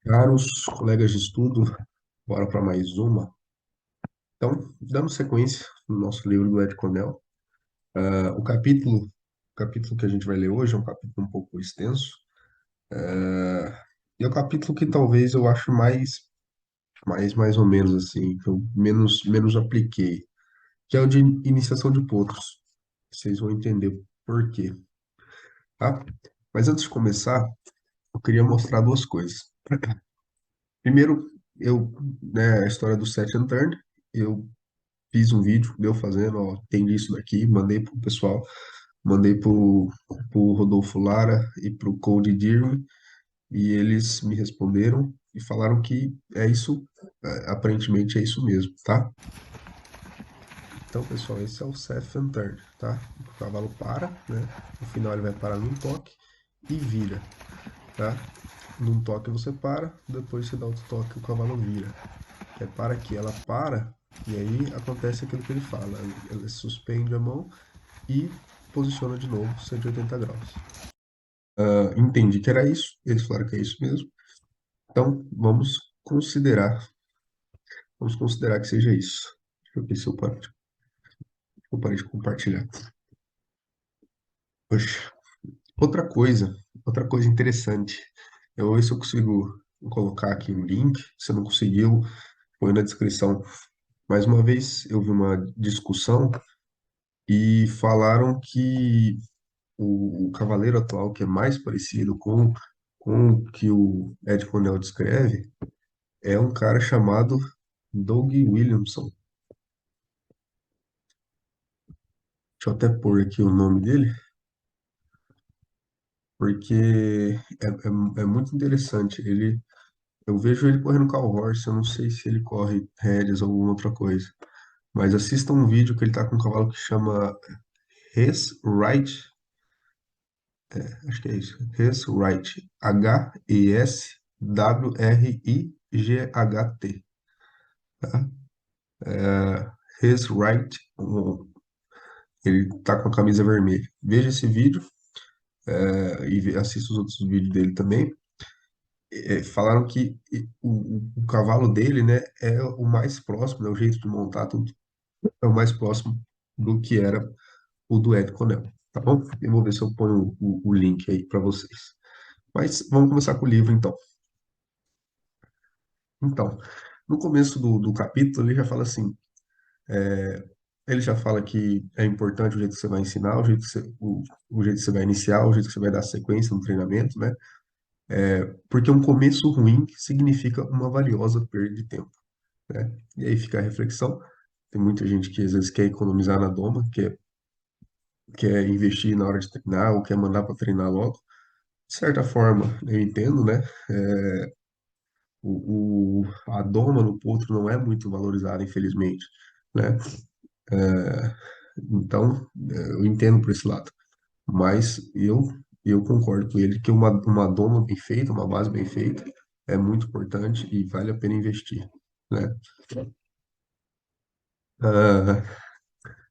Caros colegas de estudo, bora para mais uma. Então, dando sequência no nosso livro do Ed Cornell, o capítulo que a gente vai ler hoje é um capítulo um pouco extenso, e é o capítulo que talvez eu acho mais ou menos assim, que eu menos apliquei, que é o de iniciação de potros. Vocês vão entender por quê, tá? Mas antes de começar, eu queria mostrar duas coisas. Primeiro, a história do set and turn, eu fiz um vídeo, deu fazendo, ó, tem isso daqui, mandei pro pessoal, mandei pro Rodolfo Lara e pro Cody Deering, e eles me responderam e falaram que é isso, aparentemente é isso mesmo, tá? Então, pessoal, esse é o Seth and Turn, tá? O cavalo para, né? No final ele vai parar num toque e vira, tá? Num toque você para, depois você dá outro toque o cavalo vira. É para que ela para, e aí acontece aquilo que ele fala, ela suspende a mão e posiciona de novo 180 graus. Entendi que era isso, eles falaram que é isso mesmo. Então, vamos considerar que seja isso. Deixa eu ver se eu parei de compartilhar. Poxa, outra coisa interessante. Eu vou ver se eu consigo colocar aqui um link. Se não conseguiu, põe na descrição. Mais uma vez, eu vi uma discussão e falaram que o cavaleiro atual, que é mais parecido com o que o Ed Cornell descreve, é um cara chamado Doug Williamson. Deixa eu até pôr aqui o nome dele, porque é muito interessante. Eu vejo ele correndo call horse, eu não sei se ele corre rédeas ou alguma outra coisa. Mas assista um vídeo que ele tá com um cavalo que chama His Right, acho que é isso, His Right, Heswright, tá? His Right, ele tá com a camisa vermelha. Veja esse vídeo, assista os outros vídeos dele também. Falaram que o cavalo dele, né, é o mais próximo, né, o jeito de montar tudo é o mais próximo do que era o do Ed Conel, tá bom? Eu vou ver se eu ponho o link aí para vocês. Mas vamos começar com o livro, então. Então, no começo do capítulo, ele já fala assim, ele já fala que é importante o jeito que você vai ensinar, o jeito que você vai iniciar, o jeito que você vai dar sequência no treinamento, né? Porque um começo ruim significa uma valiosa perda de tempo, né? E aí fica a reflexão. Tem muita gente que às vezes quer economizar na doma, quer investir na hora de treinar ou quer mandar para treinar logo. De certa forma, eu entendo, né? A doma no potro não é muito valorizada, infelizmente, né? Então, eu entendo por esse lado. Mas eu concordo com ele que uma doma bem feita, uma base bem feita, é muito importante e vale a pena investir, né? Ah,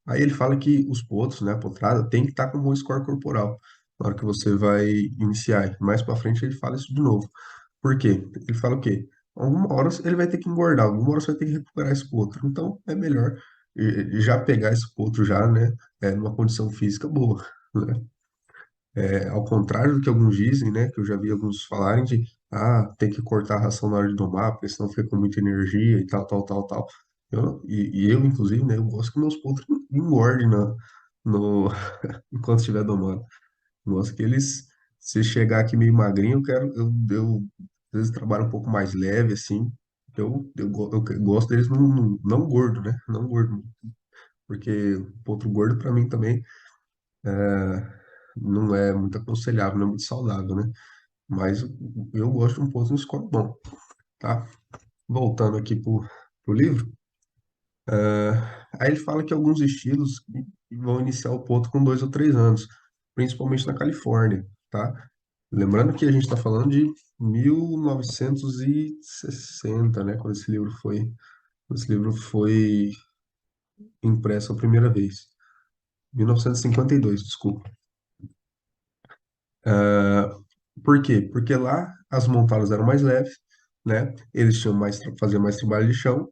Aí ele fala que os potros, né, a potrada, tem que estar com um bom score corporal na hora que você vai iniciar. Mais para frente ele fala isso de novo. Por quê? Ele fala o quê? Alguma hora ele vai ter que engordar, alguma hora você vai ter que recuperar esse potro. Então é melhor já pegar esse potro já, né, numa condição física boa, né? Ao contrário do que alguns dizem, né, que eu já vi alguns falarem de tem que cortar a ração na hora de domar, porque senão fica com muita energia e tal, tal, tal, tal. Eu, inclusive, né, eu gosto que meus potros engordem no, enquanto estiver domando. Eu gosto que eles, se chegar aqui meio magrinho, eu às vezes trabalho um pouco mais leve, assim. Eu gosto deles não gordo, né? Não gordo. Porque o potro gordo, para mim, também não é muito aconselhável, não é muito saudável, né? Mas eu gosto de um potro no score bom, tá? Voltando aqui pro livro, aí ele fala que alguns estilos vão iniciar o potro com 2 ou 3 anos, principalmente na Califórnia, tá? Lembrando que a gente está falando de 1960, né? Quando esse livro foi impresso a primeira vez. 1952, desculpa. Ah, Por quê? Porque lá as montadas eram mais leves, né? Eles tinham mais, fazer mais trabalho de chão,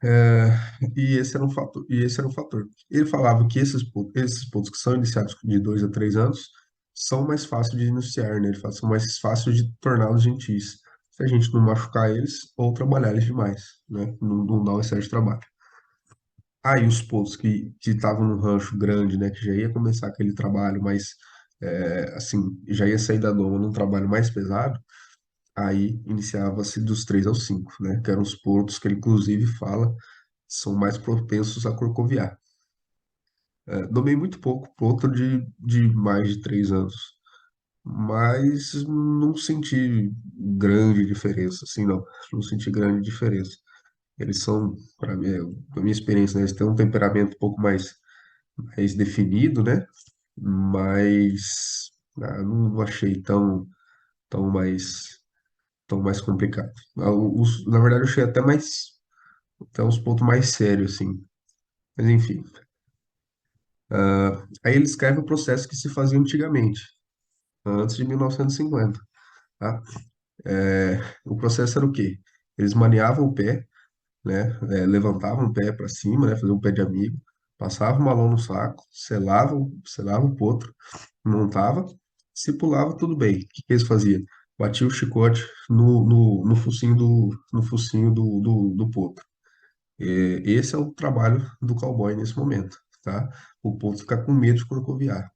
é, e esse era um fator. E esse era um fator. Ele falava que esses pontos que são iniciados de 2 a 3 anos são mais fáceis de iniciar, né? Ele fala, são mais fáceis de torná-los gentis. Se a gente não machucar eles ou trabalhar eles demais, né? Não dá um excesso de trabalho. Aí os pontos que estavam no rancho grande, né? Que já ia começar aquele trabalho mais, assim, já ia sair da doma num trabalho mais pesado. Aí iniciava-se dos 3 aos 5, né? Que eram os pontos que ele inclusive fala são mais propensos a corcoviar. Domei muito pouco ponto de mais de 3 anos, mas não senti grande diferença, assim, não. Não senti grande diferença. Eles são, para mim, da minha experiência, né, eles têm um temperamento um pouco mais definido, né? Mas não achei tão mais complicado. Na verdade, eu achei até uns pontos mais sérios, assim. Mas enfim. Aí ele escreve o processo que se fazia antigamente, antes de 1950, tá? O processo era o quê? Eles maniavam o pé, né? Levantavam o pé para cima, né? Faziam um pé de amigo, passavam uma mão no saco, selavam o potro, montava, se pulava, tudo bem. O que que eles faziam? Batia o chicote no focinho do potro. Esse é o trabalho do cowboy nesse momento, tá? O potro fica com medo de corcoviar.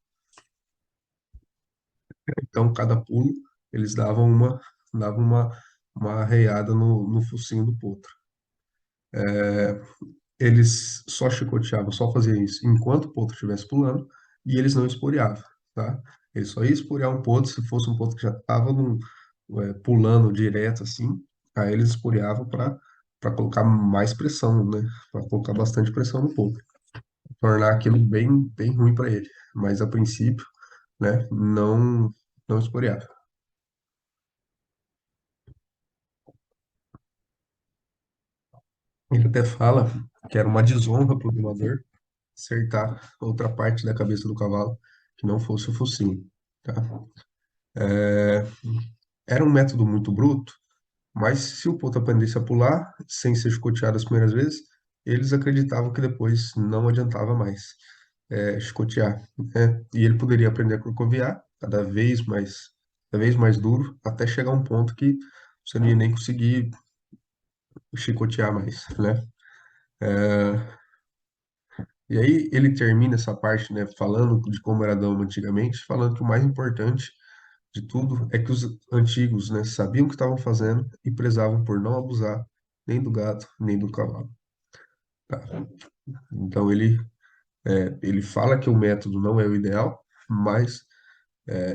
Então, cada pulo, eles davam uma arreiada no focinho do potro. Eles só chicoteavam, só faziam isso enquanto o potro estivesse pulando, e eles não esporeavam, tá? Eles só iam esporear um potro se fosse um potro que já estava pulando direto, assim, aí eles esporeavam para colocar mais pressão, né? Para colocar bastante pressão no potro, tornar aquilo bem, bem ruim para ele. Mas, a princípio, né, não esporeava. Ele até fala que era uma desonra para o domador acertar outra parte da cabeça do cavalo que não fosse o focinho, tá? É, Era um método muito bruto, mas se o potro aprendesse a pular sem ser chicoteado as primeiras vezes, eles acreditavam que depois não adiantava mais chicotear, né? E ele poderia aprender a corcoviar cada vez mais duro, até chegar a um ponto que você não ia nem conseguir chicotear mais, né? E aí ele termina essa parte, né, falando de como era dama antigamente, falando que o mais importante de tudo é que os antigos, né, sabiam o que estavam fazendo e prezavam por não abusar nem do gato, nem do cavalo. Tá? Então ele fala que o método não é o ideal, mas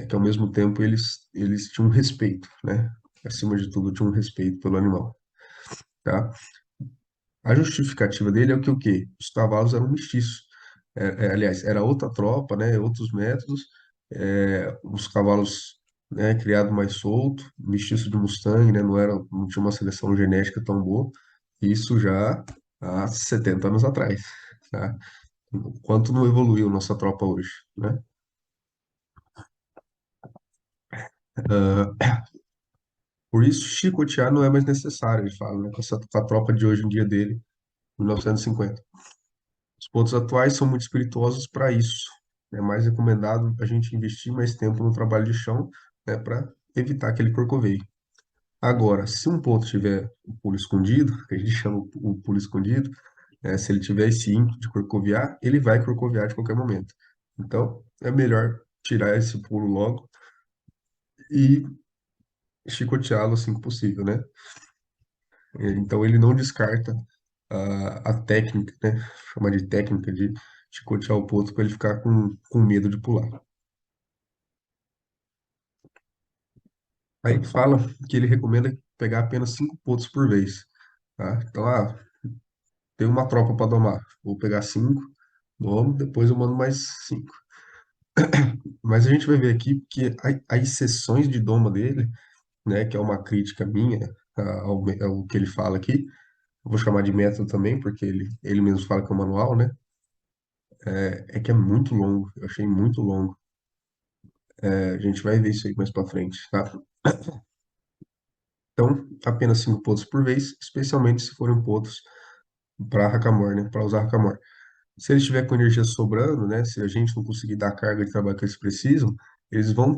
que ao mesmo tempo eles tinham um respeito, né? Acima de tudo, tinham um respeito pelo animal, tá? A justificativa dele é o quê? Os cavalos eram mestiços. Aliás, era outra tropa, né? Outros métodos. Os cavalos, né, criados mais solto, mestiço de Mustang, né? Não tinha uma seleção genética tão boa. Isso já há 70 anos atrás, tá? Quanto não evoluiu nossa tropa hoje, né? Por isso, chicotear não é mais necessário, ele fala, né? Com a tropa de hoje em dia dele, 1950. Os pontos atuais são muito espirituosos para isso. É mais recomendado a gente investir mais tempo no trabalho de chão, né, para evitar aquele corcoveio. Agora, se um ponto tiver o pulo escondido, que a gente chama o pulo escondido, se ele tiver esse ímpeto de corcoviar, ele vai corcoviar de qualquer momento. Então, é melhor tirar esse pulo logo e chicoteá-lo assim que possível, né? Então, ele não descarta a técnica, né? Chama de técnica de chicotear o potro para ele ficar com medo de pular. Aí ele fala que ele recomenda pegar apenas 5 pontos por vez, tá? Então, tem uma tropa para domar, vou pegar 5, domo, depois eu mando mais 5. Mas a gente vai ver aqui que as sessões de doma dele, né, que é uma crítica minha ao que ele fala aqui, eu vou chamar de método também, porque ele mesmo fala que é um manual, né? É que é muito longo, eu achei muito longo. A gente vai ver isso aí mais pra frente, tá? Então, apenas 5 pontos por vez, especialmente se forem pontos para Hackamore, né? Para usar Hackamore. Se eles estiver com energia sobrando, né? Se a gente não conseguir dar a carga de trabalho que eles precisam, eles vão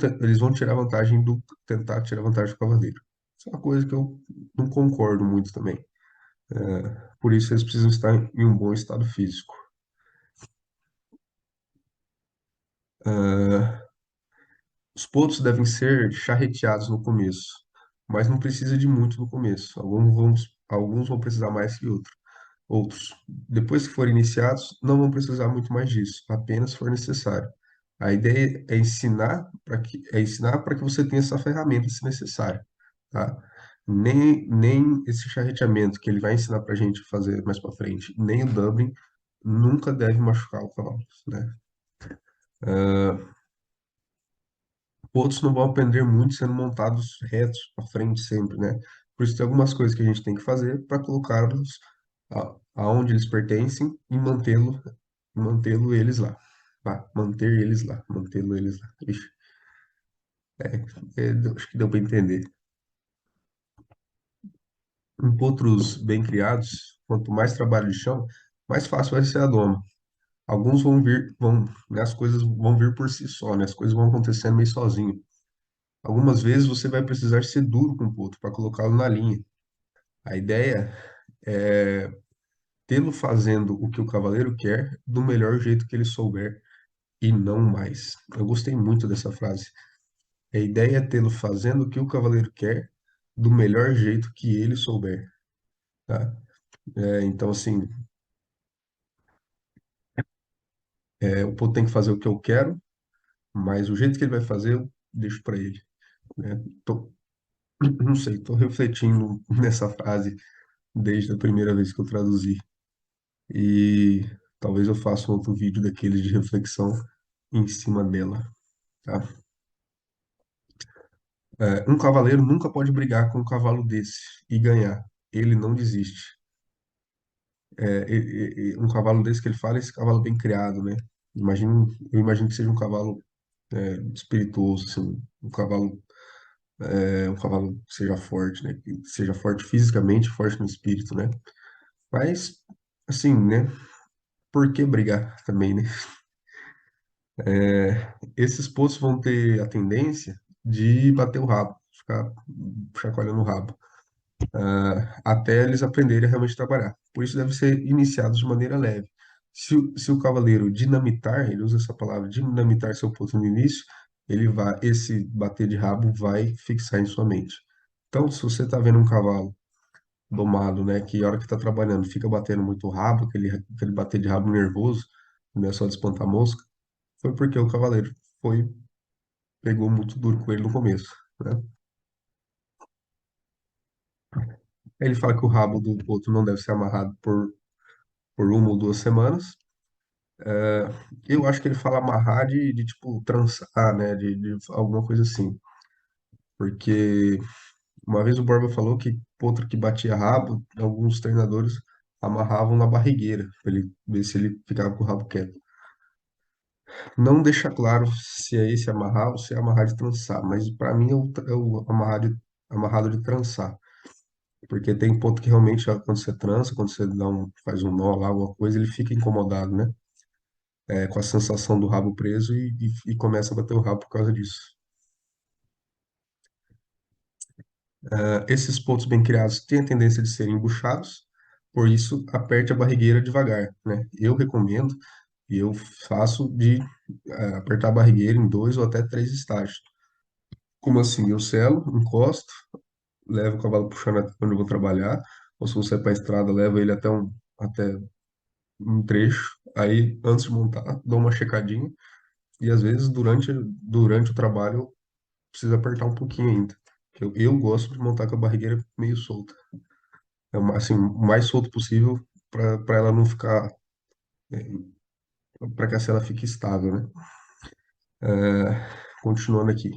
tirar vantagem tentar tirar vantagem do cavaleiro. Isso é uma coisa que eu não concordo muito também. Por isso eles precisam estar em um bom estado físico. Ah, os pontos devem ser charreteados no começo, mas não precisa de muito no começo. Alguns vão precisar mais que outros. Depois que forem iniciados, não vão precisar muito mais disso, apenas se for necessário. A ideia é ensinar para que você tenha essa ferramenta se necessário, tá? Nem esse charreteamento que ele vai ensinar para a gente fazer mais para frente, nem o Dublin nunca deve machucar o cavalo, né? Outros não vão aprender muito sendo montados retos para frente sempre, né? Por isso tem algumas coisas que a gente tem que fazer para colocá-los aonde eles pertencem e mantê-lo eles lá. Tá? Manter eles lá, mantê-lo eles lá. Ixi, acho que deu para entender. Em potros bem criados, quanto mais trabalho de chão, mais fácil vai ser a doma. Alguns né, as coisas vão vir por si só, né? As coisas vão acontecendo meio sozinho. Algumas vezes você vai precisar ser duro com o potro para colocá-lo na linha. A ideia é tê-lo fazendo o que o cavaleiro quer do melhor jeito que ele souber e não mais. Eu gostei muito dessa frase. A ideia é tê-lo fazendo o que o cavaleiro quer do melhor jeito que ele souber, tá? Então, assim, o Poe tem que fazer o que eu quero, mas o jeito que ele vai fazer, eu deixo para ele, né? Não sei, tô refletindo nessa frase desde a primeira vez que eu traduzi. E talvez eu faça um outro vídeo daqueles de reflexão em cima dela, tá? Um cavaleiro nunca pode brigar com um cavalo desse e ganhar. Ele não desiste. Um cavalo desse que ele fala, é esse cavalo bem criado, né? Eu imagino que seja um cavalo espirituoso, assim, um cavalo que seja forte, né? Que seja forte fisicamente, forte no espírito, né? Mas, assim, né? Por que brigar também, né? Esses poços vão ter a tendência de bater o rabo, ficar chacoalhando o rabo, até eles aprenderem a realmente trabalhar. Por isso, deve ser iniciados de maneira leve. Se o cavaleiro dinamitar, ele usa essa palavra, dinamitar seu ponto no início, esse bater de rabo vai fixar em sua mente. Então, se você está vendo um cavalo domado, né, que a hora que está trabalhando fica batendo muito rabo, aquele bater de rabo nervoso, não é só de espantar mosca, foi porque o cavaleiro pegou muito duro com ele no começo, né? Ele fala que o rabo do outro não deve ser amarrado por 1 ou 2 semanas. É, eu acho que ele fala amarrar de tipo trançar, né? De alguma coisa assim. Porque uma vez o Borba falou que outro que batia rabo, alguns treinadores amarravam na barrigueira, para ele ver se ele ficava com o rabo quieto. Não deixa claro se é esse amarrar ou se é amarrar de trançar, mas para mim é o amarrado de trançar. Porque tem ponto que realmente, ó, quando você trança, quando você faz um nó lá, alguma coisa, ele fica incomodado, né? Com a sensação do rabo preso e começa a bater o rabo por causa disso. Esses pontos bem criados têm a tendência de serem embuchados, por isso aperte a barrigueira devagar, né? Eu recomendo e eu faço de apertar a barrigueira em 2 ou até 3 estágios. Como assim? Eu selo, encosto, levo o cavalo puxando até onde eu vou trabalhar, ou se você é para a estrada, leva ele até um trecho, aí antes de montar, dou uma checadinha e às vezes durante o trabalho eu preciso apertar um pouquinho ainda. Eu gosto de montar com a barrigueira meio solta. Assim, o mais solto possível para ela não ficar, para que a sela fique estável, né? Continuando aqui.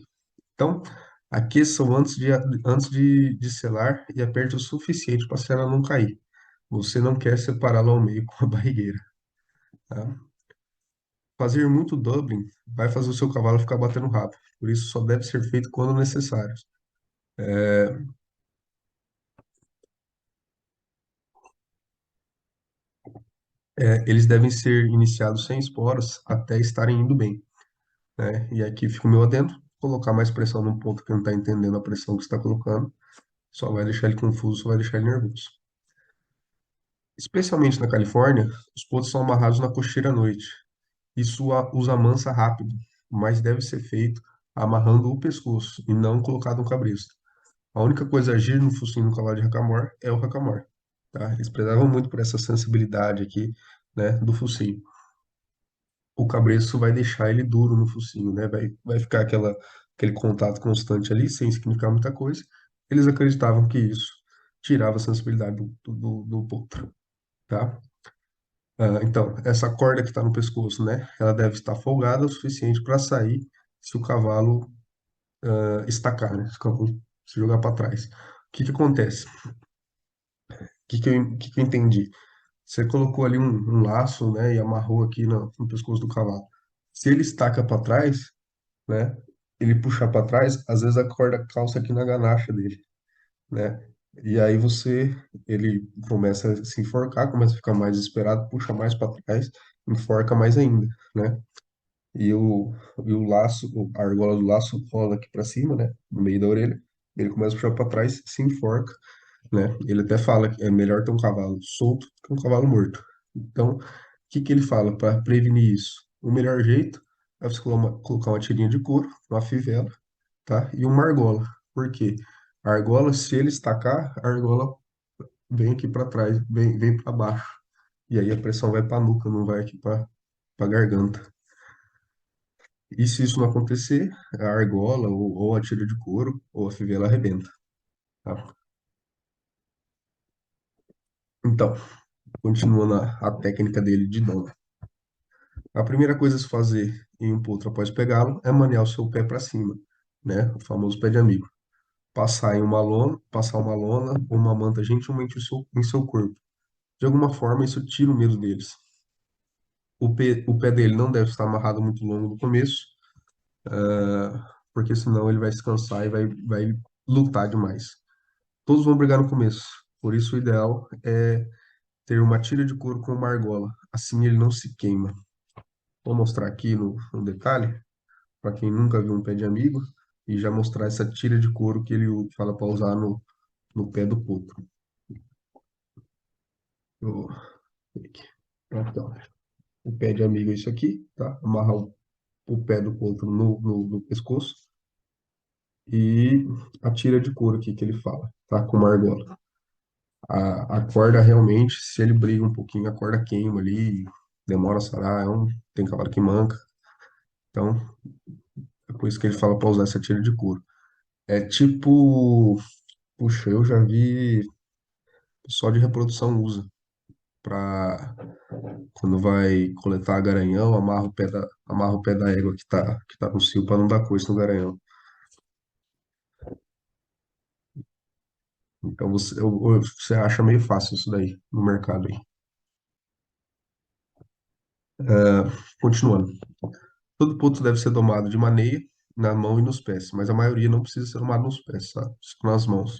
Então, aqueçam antes de selar e aperte o suficiente para a sela não cair. Você não quer separá-la ao meio com a barrigueira, tá? Fazer muito Dublin vai fazer o seu cavalo ficar batendo rápido. Por isso, só deve ser feito quando necessário. eles devem ser iniciados sem esporas até estarem indo bem, né? E aqui fica o meu adendo, colocar mais pressão num ponto que não está entendendo a pressão que está colocando, só vai deixar ele confuso, só vai deixar ele nervoso. Especialmente na Califórnia, os pontos são amarrados na cocheira à noite. Isso os amansa rápido, mas deve ser feito amarrando o pescoço e não colocado no cabresto. A única coisa a agir no focinho do cavalo de racamor é o racamor, tá? Eles prezavam muito por essa sensibilidade aqui, né, do focinho. O cabresto vai deixar ele duro no focinho, né? Vai ficar aquele contato constante ali, sem significar muita coisa. Eles acreditavam que isso tirava a sensibilidade do potro, tá? Então, essa corda que está no pescoço, né? Ela deve estar folgada o suficiente para sair se o cavalo estacar, né? Se o cavalo se jogar para trás. O que que acontece? O que que eu entendi? Você colocou ali um laço, né? E amarrou aqui no pescoço do cavalo. Se ele estaca para trás, né? Ele puxar para trás, às vezes a corda calça aqui na ganacha dele, né? E aí ele começa a se enforcar, começa a ficar mais desesperado, puxa mais para trás, enforca mais ainda, né? E o laço, a argola do laço rola aqui para cima, né? No meio da orelha. Ele começa a puxar para trás, se enforca, né? Ele até fala que é melhor ter um cavalo solto que um cavalo morto. Então, o que que ele fala para prevenir isso? O melhor jeito é você colocar uma tirinha de couro, uma fivela, tá? E uma argola. Por quê? A argola, se ele estacar, a argola vem aqui para trás, vem para baixo. E aí a pressão vai para a nuca, não vai aqui para a garganta. E se isso não acontecer, a argola ou a tira de couro ou a fivela arrebenta, tá? Então, continuando a técnica dele de doma. A primeira coisa a se fazer em um potro após pegá-lo é manear o seu pé para cima, né? O famoso pé de amigo. Passar uma lona ou uma manta gentilmente em seu corpo. De alguma forma, isso tira o medo deles. O pé dele não deve estar amarrado muito longo no começo, porque senão ele vai se cansar e vai lutar demais. Todos vão brigar no começo, por isso o ideal é ter uma tira de couro com uma argola, assim ele não se queima. Vou mostrar aqui no detalhe, para quem nunca viu um pé de amigo, e já mostrar essa tira de couro que ele fala para usar no pé do potro. Eu- aqui. Então, o pé de amigo é isso aqui, tá? Amarrar o pé do potro no pescoço e a tira de couro aqui que ele fala, tá? Com uma argola. A corda realmente, se ele briga um pouquinho, a corda queima ali, demora a sarar, tem cavalo que manca. Então, é por isso que ele fala para usar essa tira de couro. É tipo, puxa, eu já vi pessoal de reprodução usa para quando vai coletar garanhão, amarra o pé da égua que tá no cio para não dar coice no garanhão. Então você acha meio fácil isso daí no mercado aí. Continuando. Todo potro deve ser domado de maneia, na mão e nos pés, mas a maioria não precisa ser domado nos pés, sabe? Só nas mãos.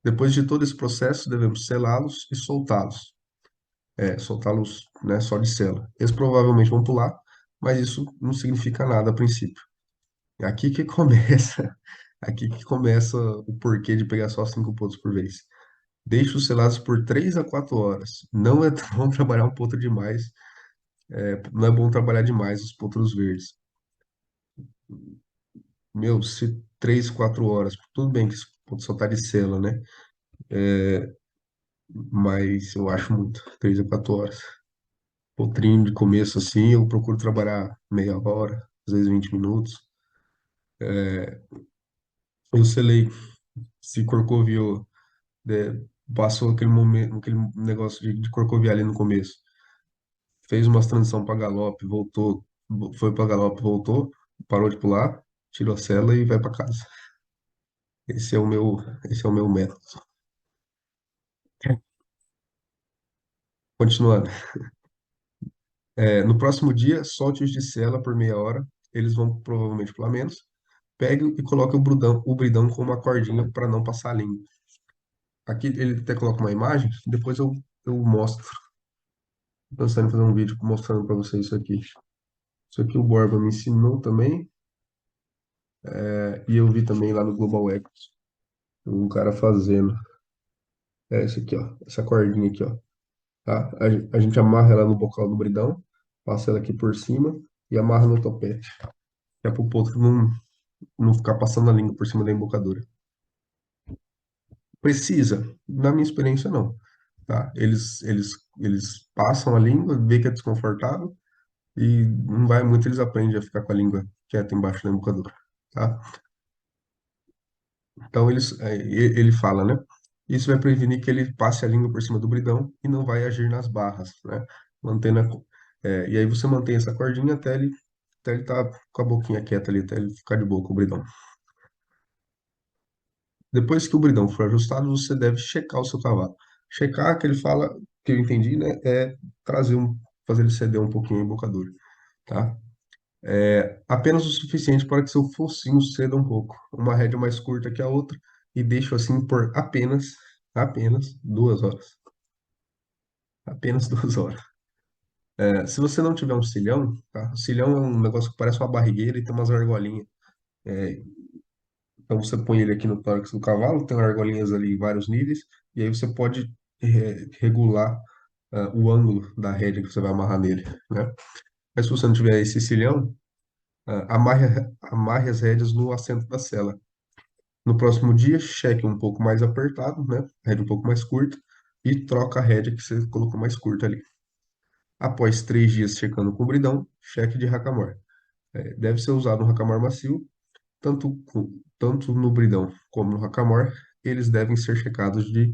Depois de todo esse processo, devemos selá-los e soltá-los. Soltá-los, né, só de sela. Eles provavelmente vão pular, mas isso não significa nada a princípio. É aqui que começa, aqui que começa o porquê de pegar só 5 pontos por vez. Deixe os selados por 3 a 4 horas. Não é bom trabalhar um potro demais, não é bom trabalhar demais os potros verdes. Meu, se 3, 4 horas, tudo bem que esse potro só tá de sela, né? Mas eu acho muito, 3 a 4 horas. Potrinho de começo assim, eu procuro trabalhar meia hora, às vezes 20 minutos. Eu selei, se corcoviou, passou aquele momento, aquele negócio de corcoviar ali no começo. Fez umas transição para galope, voltou, foi para galope, voltou, parou de pular, tirou a sela e vai para casa. Esse é o meu método. Continuando. No próximo dia, solte-os de sela por meia hora. Eles vão provavelmente pular menos. Pegue e coloque o bridão com uma cordinha para não passar a língua. Aqui ele até coloca uma imagem, depois eu mostro. Pensando em fazer um vídeo mostrando para vocês isso aqui. Isso aqui o Borba me ensinou também, e eu vi também lá no Global Ecos, um cara fazendo. É esse aqui, ó, essa cordinha aqui, ó, tá? A gente amarra ela no bocal do bridão, passa ela aqui por cima e amarra no topete, que é pro potro não ficar passando a língua por cima da embocadura. Precisa? Na minha experiência, não, tá? Eles passam a língua, vê que é desconfortável e não vai muito, eles aprendem a ficar com a língua quieta embaixo da embocadura, tá? Então ele fala, né? Isso vai prevenir que ele passe a língua por cima do bridão e não vai agir nas barras, né? Mantendo e aí você mantém essa cordinha até ele tá com a boquinha quieta ali, até ele ficar de boa com o bridão. Depois que o bridão for ajustado, você deve checar o seu cavalo. Checar, que ele fala, que eu entendi, né? É fazer ele ceder um pouquinho a embocadura, tá? Apenas o suficiente para que seu focinho ceda um pouco. Uma rédea mais curta que a outra e deixo assim por apenas 2 horas. Apenas 2 horas. Se você não tiver um cilhão, tá? O cilhão é um negócio que parece uma barrigueira e tem umas argolinhas. É, então você põe ele aqui no tórax do cavalo, tem argolinhas ali em vários níveis, e aí você pode regular o ângulo da rédea que você vai amarrar nele, né? Mas se você não tiver esse cilhão, amarre as rédeas no assento da sela. No próximo dia, cheque um pouco mais apertado, né? Rédea um pouco mais curta e troca a rédea que você colocou mais curta ali. Após 3 dias checando o cobridão, cheque de racamor. Deve ser usado um racamor macio, tanto no bridão como no racamor. Eles devem ser checados de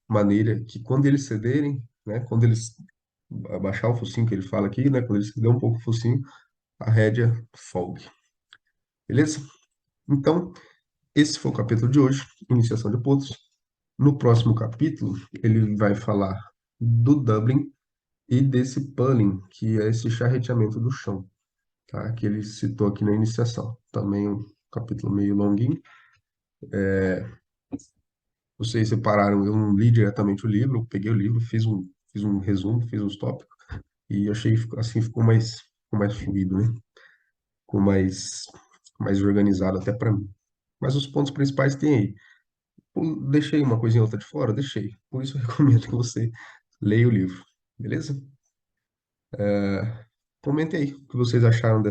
maneira que quando eles cederem, né? Quando eles abaixar o focinho que ele fala aqui, né? Quando eles ceder um pouco o focinho, a rédea folgue. Beleza? Então, esse foi o capítulo de hoje, iniciação de potros. No próximo capítulo, ele vai falar do Dublin e desse pulling, que é esse charreteamento do chão, tá? Que ele citou aqui na iniciação. Também um capítulo meio longuinho. Vocês separaram, eu não li diretamente o livro, eu peguei o livro, fiz um resumo, fiz uns tópicos, e eu achei que assim ficou mais fluido, né? Ficou mais organizado até para mim. Mas os pontos principais tem aí. Deixei uma coisinha ou outra de fora? Deixei. Por isso eu recomendo que você leia o livro. Beleza? Comente aí o que vocês acharam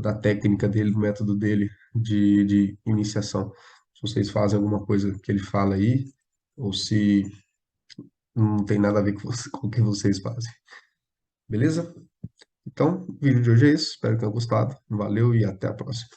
da técnica dele, do método dele de iniciação. Se vocês fazem alguma coisa que ele fala aí, ou se não tem nada a ver com o que vocês fazem. Beleza? Então, o vídeo de hoje é isso. Espero que tenham gostado. Valeu e até a próxima.